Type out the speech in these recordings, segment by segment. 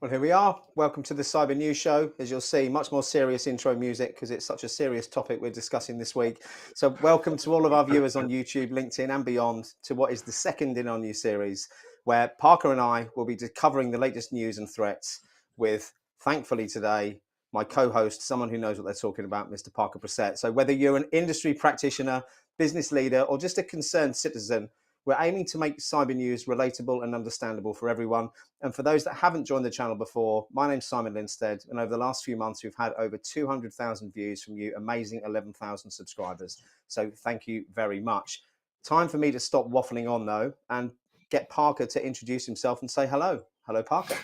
Well, here we are. Welcome to the Cyber News Show. As you'll see, much more serious intro music because it's such a serious topic we're discussing this week. So welcome to all of our viewers on YouTube, LinkedIn and beyond to what is the second in our new series where Parker and I will be covering the latest news and threats with, thankfully today, my co-host, someone who knows what they're talking about, Mr. Parker Brissette. So whether you're an industry practitioner, business leader or just a concerned citizen, we're aiming to make cyber news relatable and understandable for everyone. And for those that haven't joined the channel before, my name's Simon Linstead. And over the last few months, we've had over 200,000 views from you amazing 11,000 subscribers. So thank you very much. Time for me to stop waffling on, though, and get Parker to introduce himself and say hello. Hello, Parker.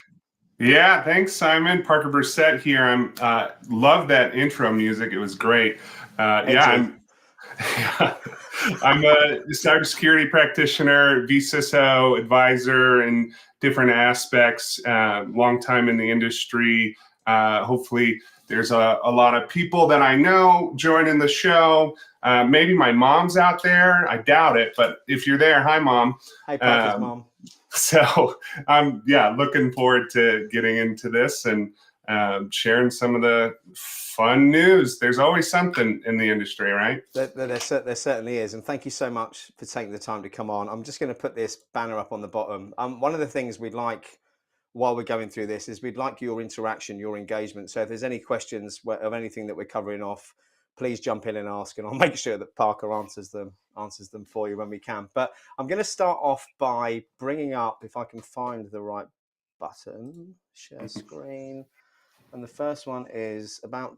Yeah, thanks, Simon. Parker Brissette here. I'm love that intro music. It was great. I'm a cybersecurity practitioner, vCISO advisor in different aspects, long time in the industry. Hopefully there's a lot of people that I know joining the show. Maybe my mom's out there. I doubt it, but if you're there, hi, Mom. Hi, Parker's mom. So I'm looking forward to getting into this and sharing some of the fun news. There's always something in the industry, right? There certainly is. And thank you so much for taking the time to come on. I'm just going to put this banner up on the bottom. One of the things we'd like while we're going through this is we'd like your interaction, your engagement. So if there's any questions of anything that we're covering off, please jump in and ask, and I'll make sure that Parker answers them for you when we can. But I'm going to start off by bringing up, if I can find the right button, share screen. And the first one is about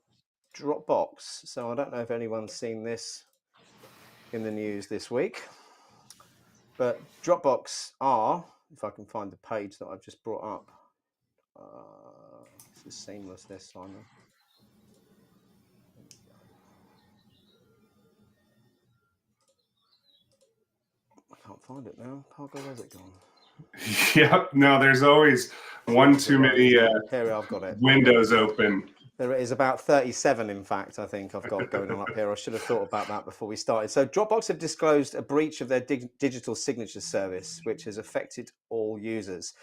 Dropbox. So I don't know if anyone's seen this in the news this week, but Dropbox are, if I can find the page that I've just brought up. This is seamless, this, Simon. I can't find it now. Parker, where's it gone? Yep. No, there's always one too many here, I've got it. Windows open. There is about 37, in fact, I think I've got going on up here. I should have thought about that before we started. So Dropbox have disclosed a breach of their digital signature service, which has affected all users.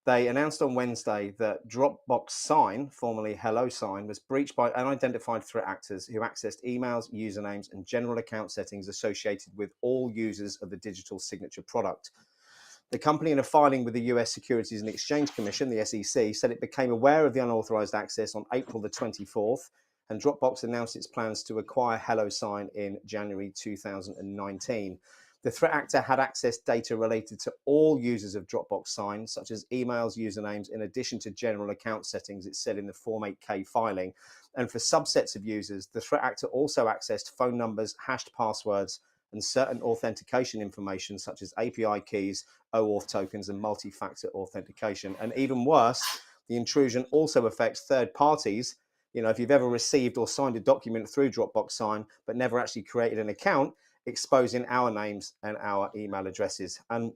They announced on Wednesday that Dropbox Sign, formerly Hello Sign, was breached by unidentified threat actors who accessed emails, usernames, and general account settings associated with all users of the digital signature product. The company, in a filing with the US Securities and Exchange Commission, the SEC, said it became aware of the unauthorized access on April the 24th, and Dropbox announced its plans to acquire HelloSign in January 2019. The threat actor had accessed data related to all users of Dropbox Sign, such as emails, usernames, in addition to general account settings, it said in the Form 8K filing. And for subsets of users, the threat actor also accessed phone numbers, hashed passwords, and certain authentication information such as API keys, OAuth tokens, and multi-factor authentication. And even worse, the intrusion also affects third parties. You know, if you've ever received or signed a document through Dropbox Sign, but never actually created an account, exposing our names and our email addresses. And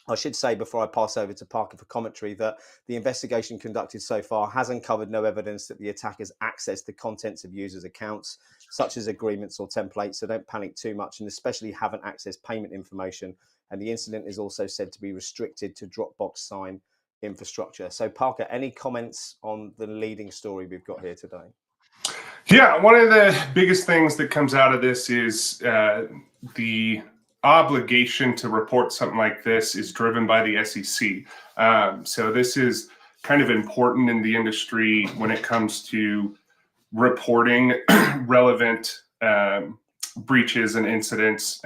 I should say, before I pass over to Parker for commentary, that the investigation conducted so far has uncovered no evidence that the attackers accessed the contents of users' accounts, such as agreements or templates. So don't panic too much, and especially haven't accessed payment information. And the incident is also said to be restricted to Dropbox Sign infrastructure. So Parker, any comments on the leading story we've got here today? Yeah, one of the biggest things that comes out of this is the obligation to report something like this is driven by the SEC. So this is kind of important in the industry when it comes to reporting relevant breaches and incidents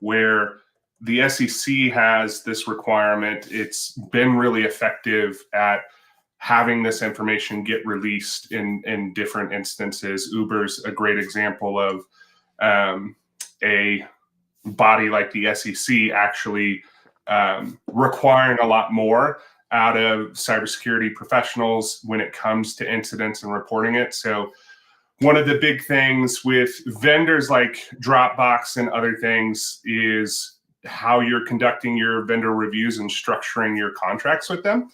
where the SEC has this requirement. It's been really effective at having this information get released in different instances. Uber's a great example of a body like the SEC actually requiring a lot more out of cybersecurity professionals when it comes to incidents and reporting it. So one of the big things with vendors like Dropbox and other things is how you're conducting your vendor reviews and structuring your contracts with them.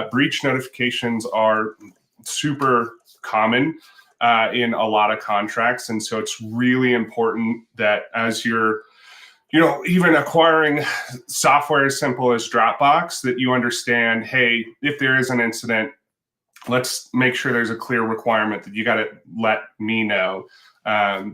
Breach notifications are super common in a lot of contracts. And so it's really important that as you're, even acquiring software as simple as Dropbox, that you understand, hey, if there is an incident, let's make sure there's a clear requirement that you got to let me know,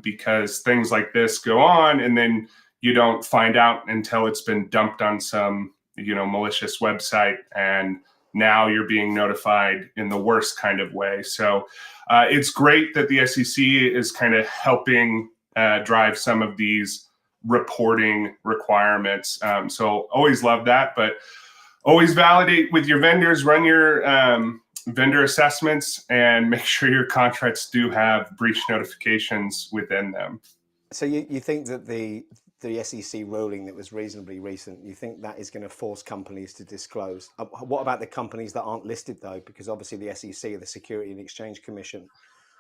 because things like this go on and then you don't find out until it's been dumped on some, malicious website, and now you're being notified in the worst kind of way. So it's great that the SEC is kind of helping drive some of these reporting requirements. So always love that, but always validate with your vendors, run your vendor assessments, and make sure your contracts do have breach notifications within them. So you think that the SEC ruling that was reasonably recent, you think that is going to force companies to disclose? What about the companies that aren't listed though? Because obviously the SEC, the Security and Exchange Commission.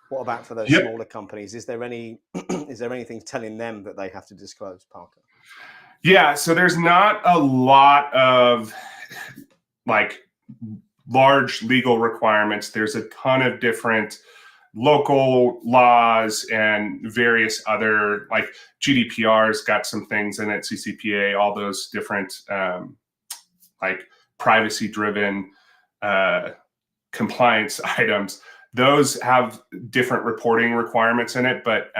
What about for those Yep. smaller companies? Is there anything telling them that they have to disclose, Parker? Yeah, so there's not a lot of large legal requirements. There's a ton of different local laws and various other, like GDPR's got some things in it, CCPA, all those different privacy driven compliance items. Those have different reporting requirements in it, but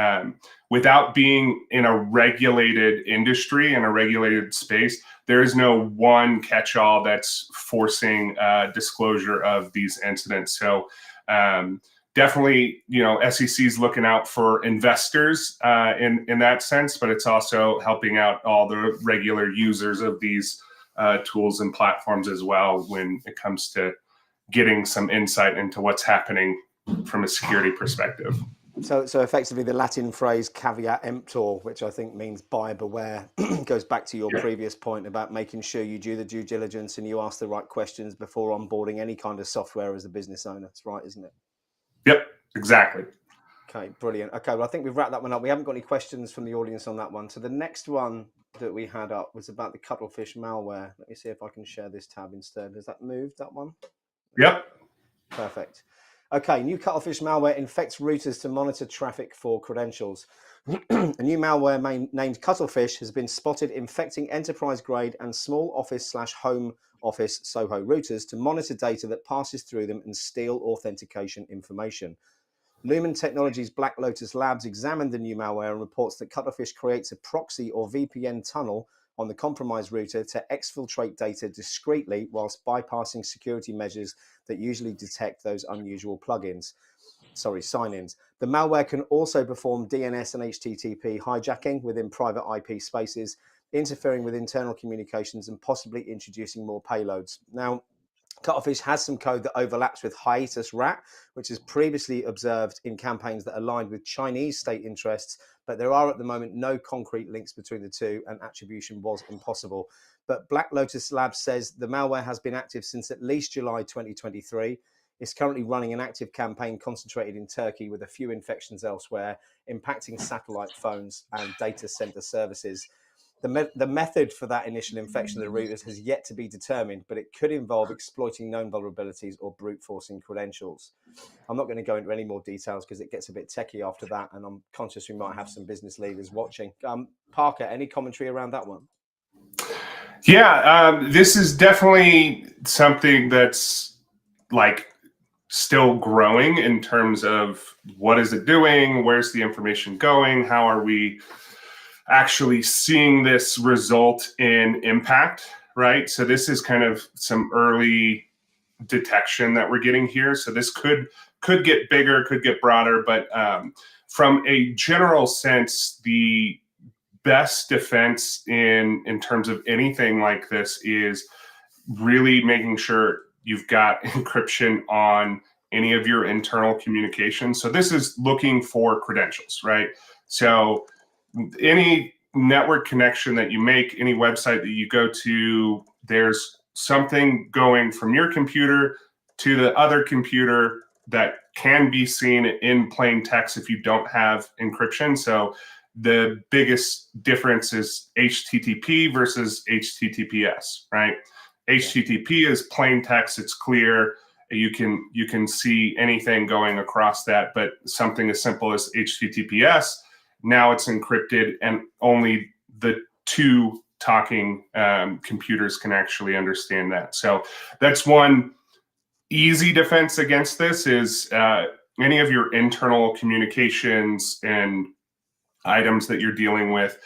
without being in a regulated industry, in a regulated space, there is no one catch-all that's forcing disclosure of these incidents. So definitely, SEC's looking out for investors in that sense, but it's also helping out all the regular users of these tools and platforms as well when it comes to getting some insight into what's happening from a security perspective. So effectively the Latin phrase caveat emptor, which I think means buyer beware, goes back to your previous point about making sure you do the due diligence and you ask the right questions before onboarding any kind of software as a business owner. That's right, isn't it? Yep, exactly. Okay, brilliant. Okay, well, I think we've wrapped that one up. We haven't got any questions from the audience on that one. So the next one that we had up was about the Cutterfish malware. Let me see if I can share this tab instead. Has that moved, that one? Yep. Perfect. Okay, new Cutterfish malware infects routers to monitor traffic for credentials. A new malware named Cutterfish has been spotted infecting enterprise-grade and small office/home office SOHO routers to monitor data that passes through them and steal authentication information. Lumen Technologies' Black Lotus Labs examined the new malware and reports that Cutterfish creates a proxy or VPN tunnel on the compromised router to exfiltrate data discreetly whilst bypassing security measures that usually detect those unusual sign-ins. The malware can also perform DNS and HTTP hijacking within private IP spaces, interfering with internal communications and possibly introducing more payloads. Now, Cutterfish has some code that overlaps with hiatus rat, which is previously observed in campaigns that aligned with Chinese state interests, but there are at the moment no concrete links between the two and attribution was impossible. But Black Lotus Labs says the malware has been active since at least July 2023. It's currently running an active campaign concentrated in Turkey with a few infections elsewhere, impacting satellite phones and data center services. The method for that initial infection of the routers has yet to be determined, but it could involve exploiting known vulnerabilities or brute forcing credentials. I'm not going to go into any more details because it gets a bit techie after that, and I'm conscious we might have some business leaders watching. Parker, any commentary around that one? Yeah, this is definitely something that's still growing in terms of what is it doing, where's the information going, how are we actually seeing this result in impact, right? So this is kind of some early detection that we're getting here. So this could get bigger, could get broader, but from a general sense, the best defense in terms of anything like this is really making sure you've got encryption on any of your internal communications. So this is looking for credentials, right? So any network connection that you make, any website that you go to, there's something going from your computer to the other computer that can be seen in plain text if you don't have encryption. So the biggest difference is HTTP versus HTTPS, right? HTTP is plain text, it's clear. You can see anything going across that, but something as simple as HTTPS, now it's encrypted and only the two talking computers can actually understand that. So that's one easy defense against this is any of your internal communications and items that you're dealing with,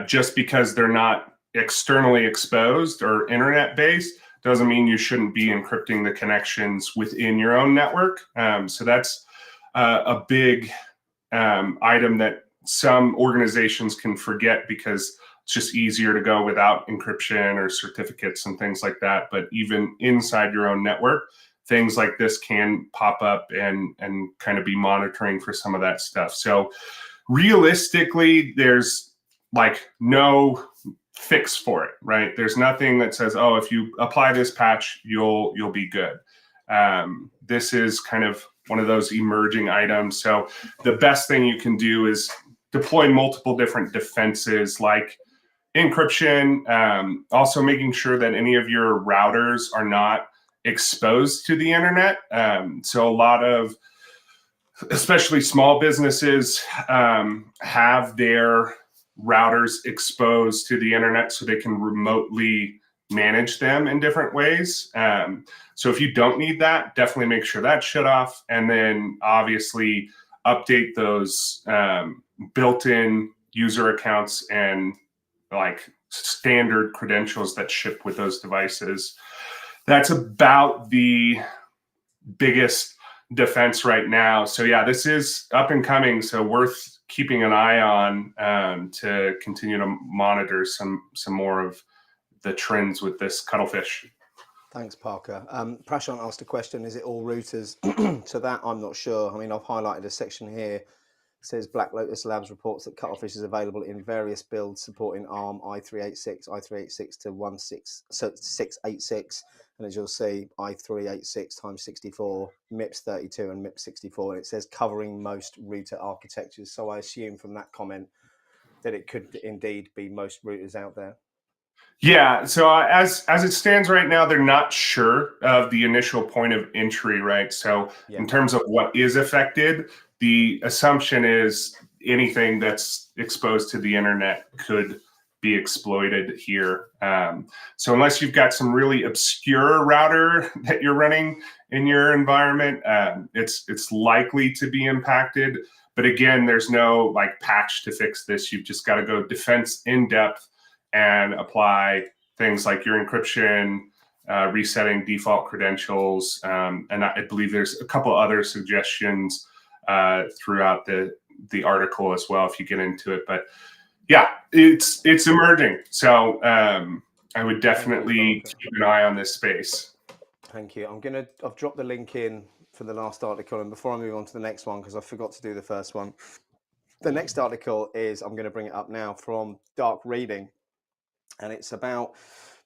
just because they're not externally exposed or internet based doesn't mean you shouldn't be encrypting the connections within your own network. So that's a big item that some organizations can forget because it's just easier to go without encryption or certificates and things like that. But even inside your own network, things like this can pop up and kind of be monitoring for some of that stuff. So realistically, there's like no fix for it, right? There's nothing that says, oh, if you apply this patch, you'll be good. This is kind of one of those emerging items. So the best thing you can do is deploy multiple different defenses like encryption, also making sure that any of your routers are not exposed to the internet. So a lot of, especially small businesses, have their routers exposed to the internet so they can remotely manage them in different ways. So if you don't need that, definitely make sure that's shut off. And then obviously update those built-in user accounts and like standard credentials that ship with those devices. That's about the biggest defense right now. So yeah, this is up and coming, so worth keeping an eye on to continue to monitor some more of the trends with this cuttlefish. Thanks, Parker. Prashant asked a question, is it all routers? To that, I'm not sure. I mean, I've highlighted a section here. It says Black Lotus Labs reports that Cutterfish is available in various builds supporting ARM i386, i386 to 686. And as you'll see, i386 times 64, MIPS 32 and MIPS 64. And it says covering most router architectures. So I assume from that comment that it could indeed be most routers out there. Yeah, so as it stands right now, they're not sure of the initial point of entry, right? So in terms of what is affected, the assumption is anything that's exposed to the internet could be exploited here. So unless you've got some really obscure router that you're running in your environment, it's likely to be impacted. But again, there's no like patch to fix this. You've just got to go defense in depth and apply things like your encryption, resetting default credentials, and I believe there's a couple other suggestions throughout the article as well if you get into it. But yeah, it's emerging. So I would definitely keep an eye on this space. Thank you. I've dropped the link in for the last article, and before I move on to the next one, because I forgot to do the first one, the next article is, I'm going to bring it up now, from Dark Reading. And it's about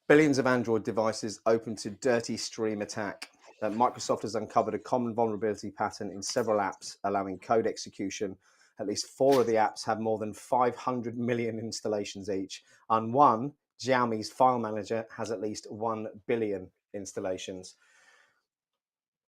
billions of Android devices open to dirty stream attack. Microsoft has uncovered a common vulnerability pattern in several apps, allowing code execution. At least 4 of the apps have more than 500 million installations each. And one, Xiaomi's file manager, has at least 1 billion installations.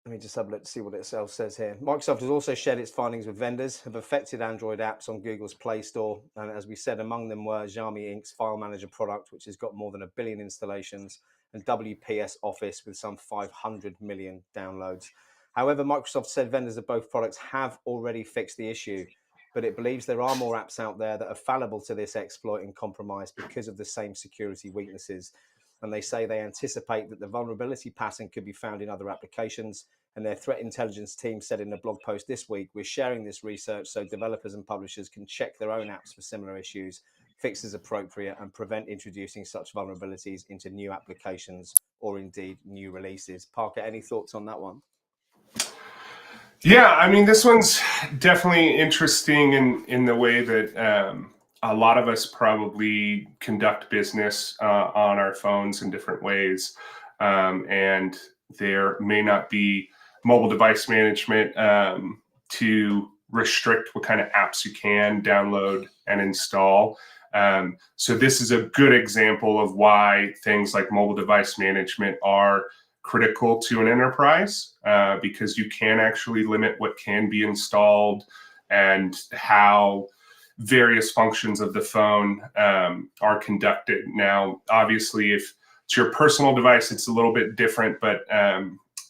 Let me just have a look to see what it says here. Microsoft has also shared its findings with vendors of affected Android apps on Google's Play Store. And as we said, among them were Xiaomi Inc.'s File Manager product, which has got more than 1 billion installations, and WPS Office with some 500 million downloads. However, Microsoft said vendors of both products have already fixed the issue, but it believes there are more apps out there that are fallible to this exploit and compromise because of the same security weaknesses. And they say they anticipate that the vulnerability pattern could be found in other applications. And their threat intelligence team said in a blog post this week, we're sharing this research so developers and publishers can check their own apps for similar issues, fix as appropriate, and prevent introducing such vulnerabilities into new applications or indeed new releases. Parker, any thoughts on that one? Yeah, I mean, this one's definitely interesting in the way that a lot of us probably conduct business on our phones in different ways. And there may not be mobile device management to restrict what kind of apps you can download and install. So this is a good example of why things like mobile device management are critical to an enterprise, because you can actually limit what can be installed and how various functions of the phone are conducted. Now, obviously, if it's your personal device, it's a little bit different, but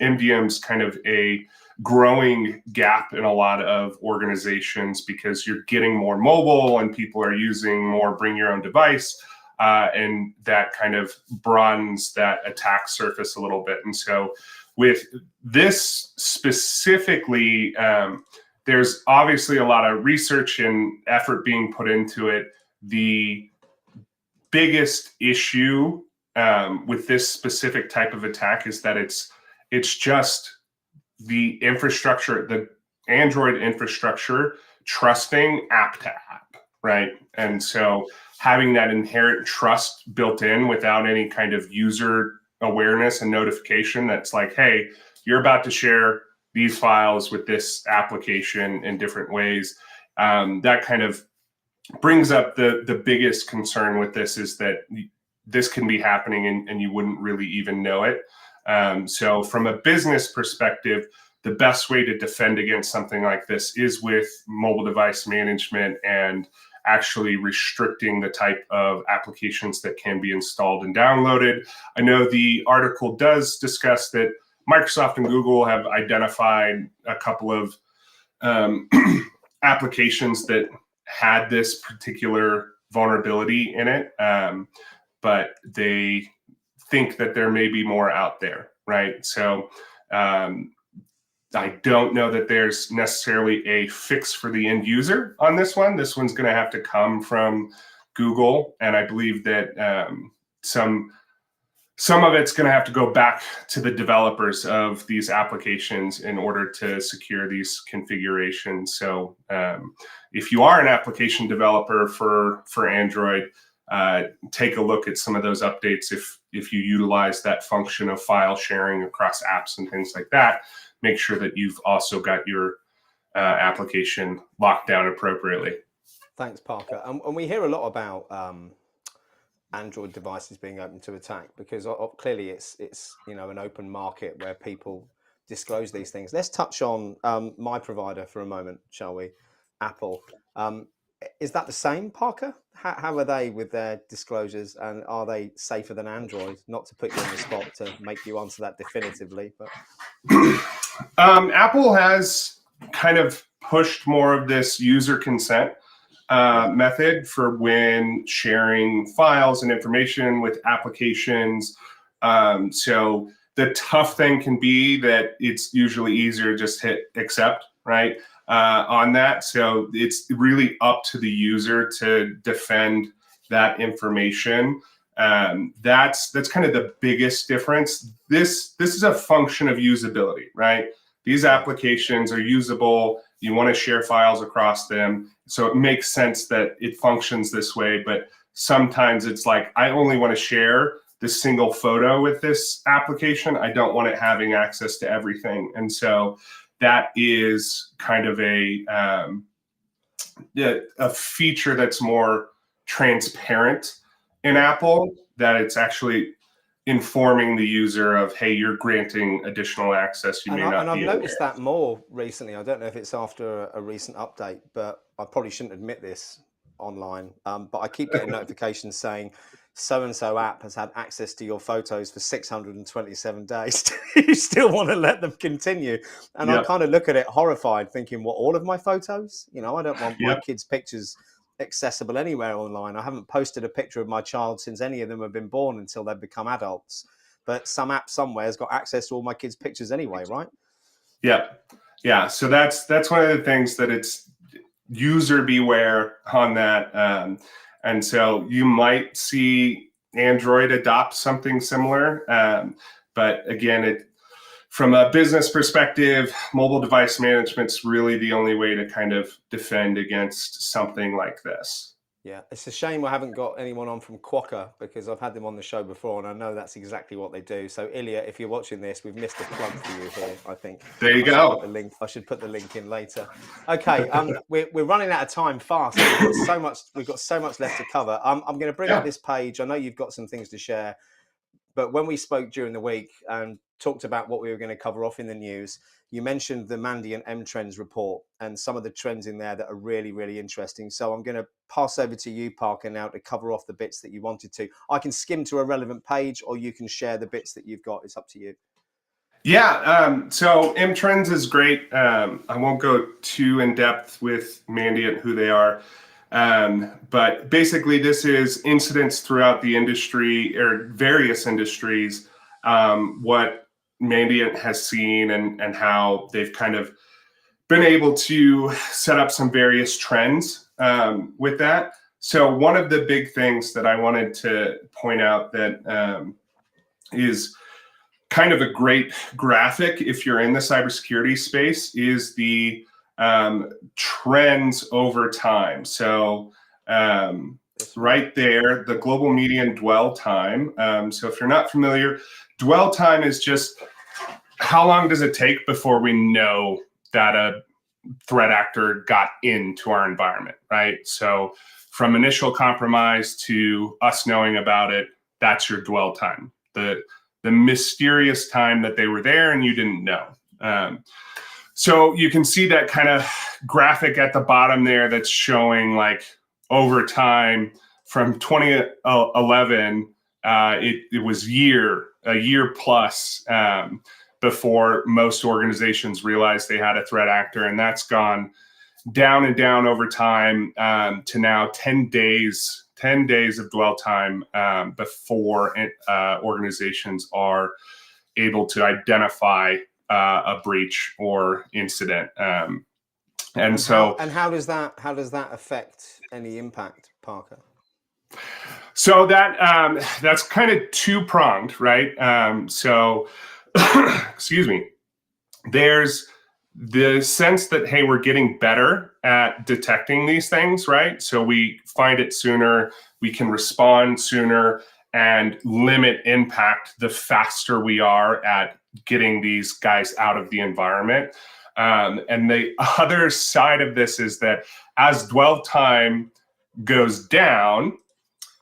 MDM's kind of a growing gap in a lot of organizations because you're getting more mobile and people are using more bring your own device. And that kind of broadens that attack surface a little bit. And so with this specifically, there's obviously a lot of research and effort being put into it. The biggest issue with this specific type of attack is that it's just the infrastructure, the Android infrastructure, trusting app to app, right? And so having that inherent trust built in without any kind of user awareness and notification that's like, hey, you're about to share these files with this application in different ways. That kind of brings up the biggest concern with this is that this can be happening and you wouldn't really even know it. So from a business perspective, the best way to defend against something like this is with mobile device management and actually restricting the type of applications that can be installed and downloaded. I know the article does discuss that Microsoft and Google have identified a couple of applications that had this particular vulnerability in it, but they think that there may be more out there, right? So I don't know that there's necessarily a fix for the end user on this one. This one's going to have to come from Google, and I believe that some of it's going to have to go back to the developers of these applications in order to secure these configurations. So if you are an application developer for Android, take a look at some of those updates. If you utilize that function of file sharing across apps and things like that, make sure that you've also got your application locked down appropriately. Thanks, Parker. And we hear a lot about Android devices being open to attack because clearly it's an open market where people disclose these things. Let's touch on my provider for a moment, shall we? Apple. Is that the same, Parker? How are they with their disclosures, and are they safer than Android? Not to put you on the spot to make you answer that definitively, but Apple has kind of pushed more of this user consent method for when sharing files and information with applications. So the tough thing can be that it's usually easier to just hit accept, right? On that. So it's really up to the user to defend that information. That's kind of the biggest difference. This is a function of usability, right? These applications are usable. You want to share files across them. So it makes sense that it functions this way. But sometimes it's like, I only want to share this single photo with this application. I don't want it having access to everything. And so that is kind of a feature that's more transparent in Apple, that it's actually informing the user of, hey, you're granting additional access. You may not. And I've noticed that more recently. I don't know if it's after a recent update, but I probably shouldn't admit this online. But I keep getting notifications saying so-and-so app has had access to your photos for 627 days. You still want to let them continue. And I kind of look at it horrified, thinking, what, all of my photos? I don't want my kids' pictures accessible anywhere online. I haven't posted a picture of my child since any of them have been born until they've become adults. But some app somewhere has got access to all my kids' pictures anyway, right? Yeah. So that's one of the things that it's user beware on that. And so you might see Android adopt something similar. But again, from a business perspective, mobile device management's really the only way to kind of defend against something like this. Yeah, it's a shame I haven't got anyone on from Quokka, because I've had them on the show before and I know that's exactly what they do. So Ilya, if you're watching this, we've missed a plug for you here, I think. There you go. I should put the link in later. Okay, we're running out of time fast. We've got so much left to cover. I'm going to bring up this page. I know you've got some things to share, but when we spoke during the week and talked about what we were going to cover off in the news, you mentioned the Mandiant M Trends report and some of the trends in there that are really, really interesting. So I'm going to pass over to you, Parker, now to cover off the bits that you wanted to. I can skim to a relevant page, or you can share the bits that you've got. It's up to you. Yeah, so M-Trends is great. I won't go too in depth with Mandiant, who they are. But basically, this is incidents throughout the industry or various industries, what Mandiant has seen and how they've kind of been able to set up some various trends with that. So one of the big things that I wanted to point out that is kind of a great graphic if you're in the cybersecurity space is the trends over time. So right there, the global median dwell time. So if you're not familiar, dwell time is just how long does it take before we know that a threat actor got into our environment, right? So from initial compromise to us knowing about it, that's your dwell time. The mysterious time that they were there and you didn't know. So you can see that kind of graphic at the bottom there that's showing like over time from 2011, it was a year plus before most organizations realized they had a threat actor, and that's gone down and down over time to now 10 days of dwell time before organizations are able to identify a breach or incident. And so, how does that affect any impact, Parker? So that's kind of two-pronged, right? So, excuse me. There's the sense that, hey, we're getting better at detecting these things, right? So we find it sooner, we can respond sooner and limit impact the faster we are at getting these guys out of the environment. And the other side of this is that as dwell time goes down,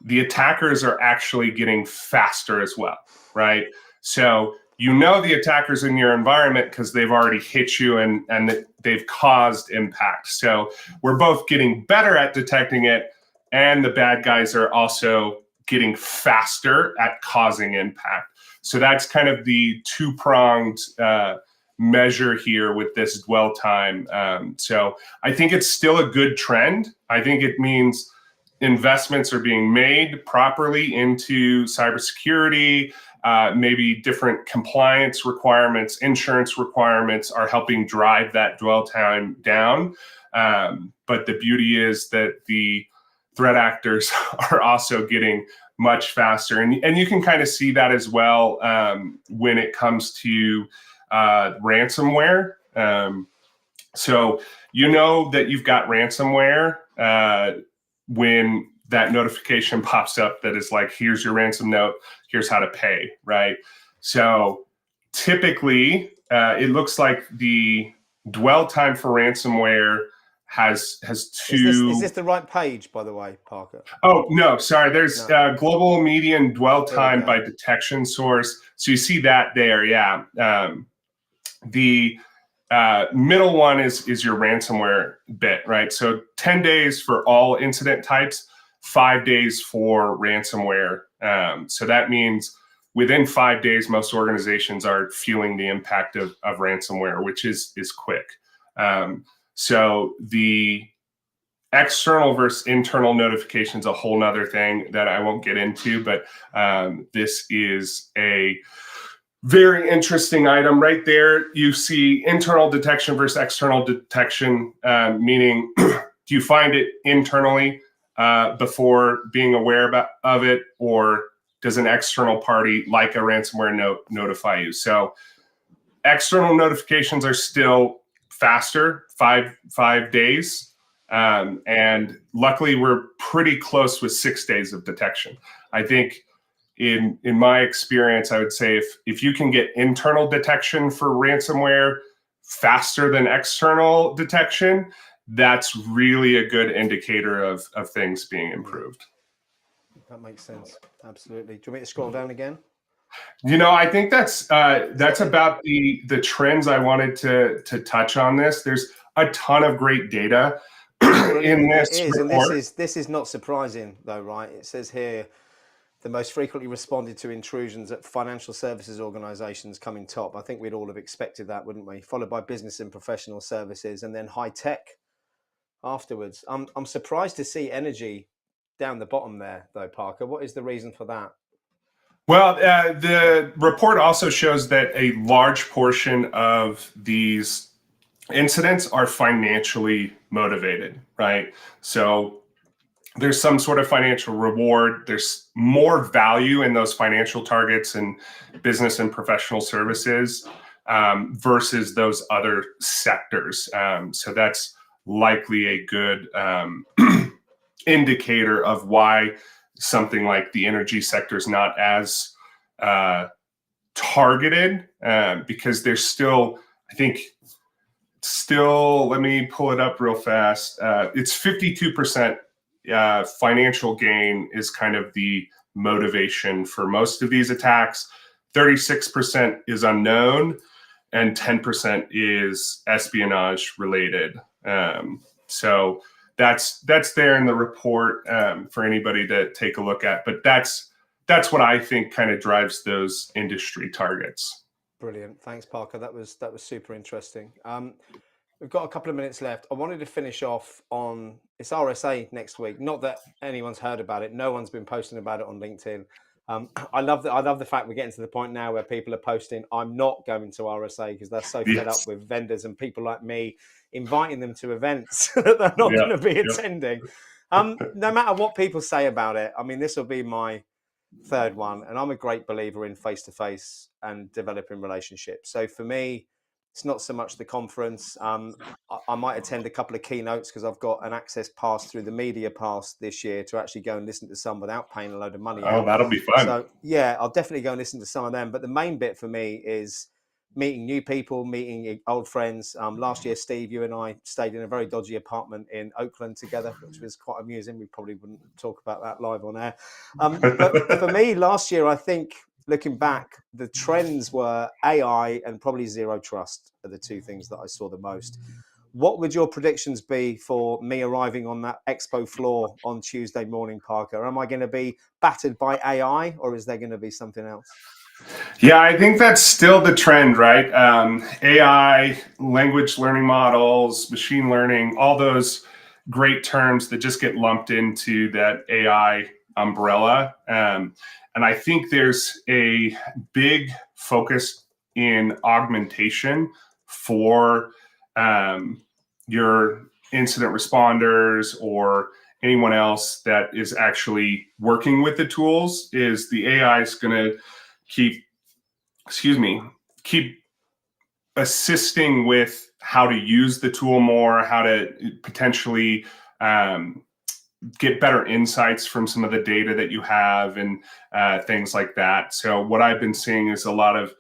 the attackers are actually getting faster as well, right? So you know the attackers in your environment because they've already hit you and they've caused impact. So we're both getting better at detecting it, and the bad guys are also getting faster at causing impact. So that's kind of the two-pronged measure here with this dwell time. So I think it's still a good trend. I think it means investments are being made properly into cybersecurity. Maybe different compliance requirements, insurance requirements are helping drive that dwell time down. But the beauty is that the threat actors are also getting much faster. And you can kind of see that as well when it comes to ransomware. So you know that you've got ransomware when that notification pops up that is like, here's your ransom note, here's how to pay, right? So typically, it looks like the dwell time for ransomware has two. Is this the right page, by the way, Parker? Oh, no, sorry. There's global median dwell time by detection source. So you see that there, yeah. The middle one is your ransomware bit, right? So 10 days for all incident types, 5 days for ransomware. So that means within 5 days, most organizations are feeling the impact of ransomware, which is quick. So the external versus internal notifications, a whole nother thing that I won't get into, but this is a very interesting item right there. You see internal detection versus external detection, meaning do you find it internally before being aware of it, or does an external party like a ransomware note notify you? So external notifications are still faster, five days. And luckily we're pretty close with 6 days of detection. I think in my experience, I would say if you can get internal detection for ransomware faster than external detection, that's really a good indicator of things being improved. That makes sense. Absolutely. Do you want me to scroll down again? You know, I think that's about the trends I wanted to touch on this. There's a ton of great data in this report. And this is not surprising though, right? It says here, the most frequently responded to intrusions at financial services organizations coming top. I think we'd all have expected that, wouldn't we? Followed by business and professional services, and then high tech afterwards. I'm surprised to see energy down the bottom there, though, Parker. What is the reason for that? Well, the report also shows that a large portion of these incidents are financially motivated, right? So there's some sort of financial reward. There's more value in those financial targets and business and professional services versus those other sectors. So that's likely a good indicator of why something like the energy sector is not as targeted because there's still, I think, let me pull it up real fast. It's 52% financial gain is kind of the motivation for most of these attacks. 36% is unknown, and 10% is espionage related. So that's there in the report for anybody to take a look at. But that's what I think kind of drives those industry targets. Brilliant. Thanks, Parker. That was super interesting. We've got a couple of minutes left. I wanted to finish off on, it's RSA next week. Not that anyone's heard about it. No one's been posting about it on LinkedIn. I love the fact we're getting to the point now where people are posting, I'm not going to RSA, because they're so fed up with vendors and people like me inviting them to events that they're not going to be attending. No matter what people say about it, I mean, this will be my third one, and I'm a great believer in face-to-face and developing relationships. So for me, it's not so much the conference. I might attend a couple of keynotes because I've got an access pass through the media pass this year to actually go and listen to some without paying a load of money. Oh, that'll be fun. So yeah, I'll definitely go and listen to some of them. But the main bit for me is meeting new people, meeting old friends. Last year, Steve, you and I stayed in a very dodgy apartment in Oakland together, which was quite amusing. We probably wouldn't talk about that live on air. But for me, last year, I think, looking back, the trends were AI and probably zero trust are the two things that I saw the most. What would your predictions be for me arriving on that expo floor on Tuesday morning, Parker? Am I going to be battered by AI, or is there going to be something else? Yeah, I think that's still the trend, right? AI, language learning models, machine learning, all those great terms that just get lumped into that AI umbrella. And I think there's a big focus in augmentation for your incident responders or anyone else that is actually working with the tools. Is the AI is going to keep assisting with how to use the tool more, how to potentially get better insights from some of the data that you have and things like that. So what I've been seeing is a lot of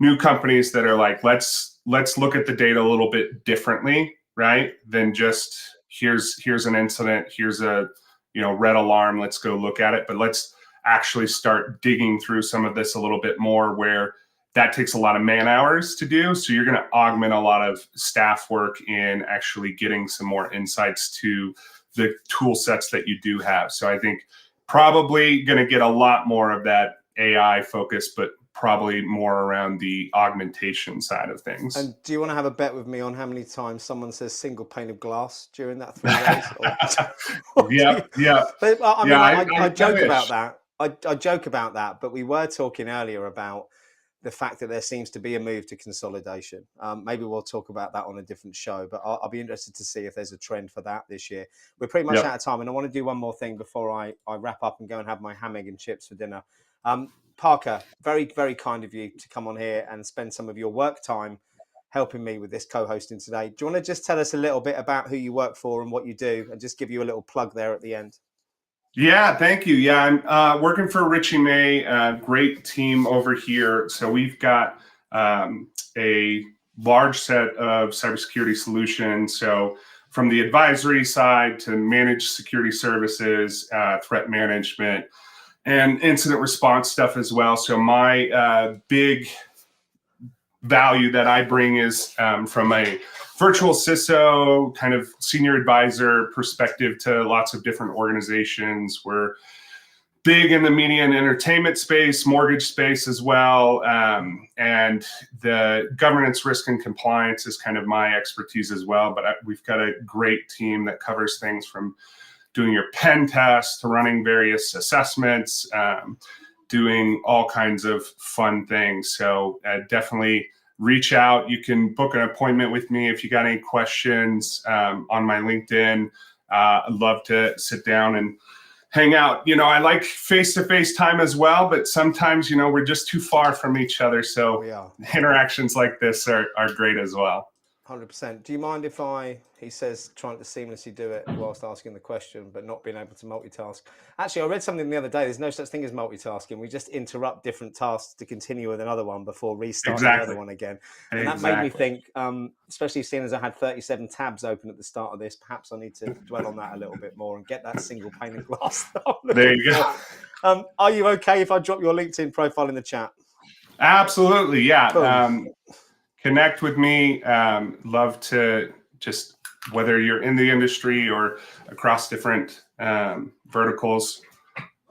new companies that are like, let's look at the data a little bit differently, right? Than just here's an incident, here's a red alarm, let's go look at it. But let's actually start digging through some of this a little bit more, where that takes a lot of man hours to do. So you're going to augment a lot of staff work in actually getting some more insights to the tool sets that you do have. So I think probably going to get a lot more of that AI focus, but probably more around the augmentation side of things. And do you want to have a bet with me on how many times someone says single pane of glass during that 3 days? Yeah. But I mean, I joke about that. I joke about that, but we were talking earlier about the fact that there seems to be a move to consolidation. Maybe we'll talk about that on a different show, but I'll be interested to see if there's a trend for that this year. We're pretty much out of time, and I want to do one more thing before I wrap up and go and have my ham, egg and chips for dinner. Parker, very, very kind of you to come on here and spend some of your work time helping me with this co-hosting today. Do you want to just tell us a little bit about who you work for and what you do, and just give you a little plug there at the end? Yeah, thank you. Yeah, I'm working for Richie May, great team over here. So we've got a large set of cybersecurity solutions. So from the advisory side to managed security services, threat management, and incident response stuff as well. So my big value that I bring is from a virtual CISO, kind of senior advisor perspective to lots of different organizations. We're big in the media and entertainment space, mortgage space as well. And the governance, risk, and compliance is kind of my expertise as well. But we've got a great team that covers things from doing your pen test to running various assessments, doing all kinds of fun things. So definitely reach out. You can book an appointment with me if you got any questions on my LinkedIn. I'd love to sit down and hang out. You know, I like face-to-face time as well, but sometimes, you know, we're just too far from each other. So interactions like this are great as well. 100%. Do you mind if he says trying to seamlessly do it whilst asking the question, but not being able to multitask? Actually, I read something the other day. There's no such thing as multitasking. We just interrupt different tasks to continue with another one before restarting the other one again. And that made me think, especially seeing as I had 37 tabs open at the start of this, perhaps I need to dwell on that a little bit more and get that single pane of glass. There you go. Are you okay if I drop your LinkedIn profile in the chat? Absolutely, yeah. Cool. Connect with me. Love to just, whether you're in the industry or across different verticals,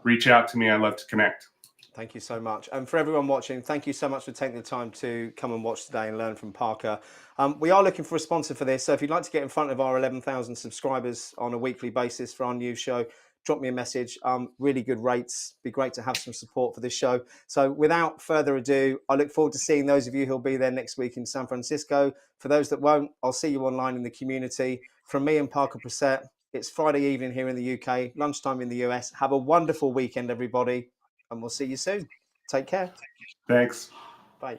reach out to me. I love to connect. Thank you so much. And for everyone watching, thank you so much for taking the time to come and watch today and learn from Parker. We are looking for a sponsor for this. So if you'd like to get in front of our 11,000 subscribers on a weekly basis for our news show, drop me a message. Really good rates. Be great to have some support for this show. So without further ado, I look forward to seeing those of you who'll be there next week in San Francisco. For those that won't, I'll see you online in the community. From me and Parker Brissette, it's Friday evening here in the UK, lunchtime in the US. Have a wonderful weekend, everybody, and we'll see you soon. Take care. Thanks. Bye.